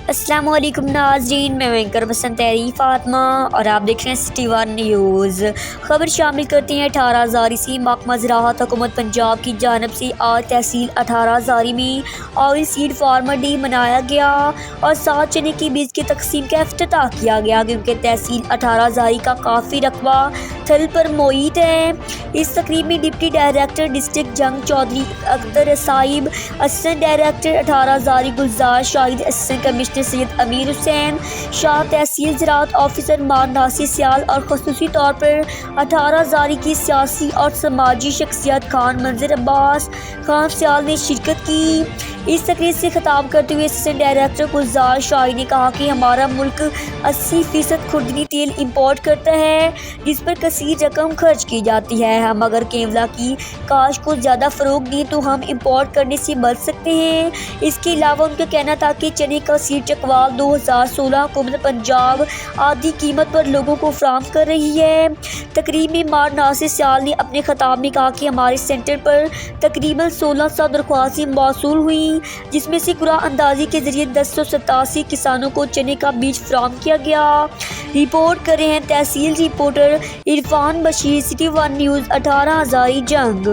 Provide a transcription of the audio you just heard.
السلام علیکم ناظرین، میں وینکر بسنت فاطمہ اور آپ دیکھ رہے ہیں سٹی ون نیوز۔ خبر شامل کرتے ہیں 18 ہزاری سے محکمہ زراعت حکومت پنجاب کی جانب سے آج تحصیل 18 ہزاری میں آئل سیڈ فارمر ڈے منایا گیا اور 7 چنے کے بیج کی تقسیم کا افتتاح کیا گیا، کیونکہ تحصیل 18 ہزاری کا کافی رقبہ تھل پر محیط ہے۔ اس تقریب میں ڈپٹی ڈائریکٹر ڈسٹرکٹ جنگ چودھری اختر صاحب، اسسٹنٹ ڈائریکٹر 18 ہزاری گلزار شاہد، اسسٹنٹ کمشنر سید امیر حسین شاہ، تحصیل زراعت آفیسر مار ناصر سیال اور خصوصی طور پر 18 ہزاری کی سیاسی اور سماجی شخصیت خان منظر عباس خان سیال نے شرکت کی۔ اس تقریب سے خطاب کرتے ہوئے اسسٹنٹ ڈائریکٹر گلزار شاہد نے کہا کہ ہمارا ملک 80% خوردنی تیل امپورٹ کرتا ہے، جس پر کثیر رقم خرچ کی جاتی ہے۔ ہم اگر کیولا کی کاشت کو زیادہ فروغ دیں تو ہم امپورٹ کرنے سے بچ سکتے ہیں۔ اس کے علاوہ ان کا کہنا تھا کہ چنے کا سیڈ چکوال 2016 حکومت پنجاب آدھی قیمت پر لوگوں کو فراہم کر رہی ہے۔ تقریب میں مار ناصر سیال نے اپنے خطاب میں کہا کہ ہمارے سینٹر پر تقریباً 1600 درخواستیں موصول ہوئیں، جس میں سے قرعہ اندازی کے ذریعے 1087 کسانوں کو چنے کا بیج فراہم کیا گیا۔ رپورٹ کر رہے ہیں tehsil reporter Irfan Bashir, city one news, 18 Hazari جنگ۔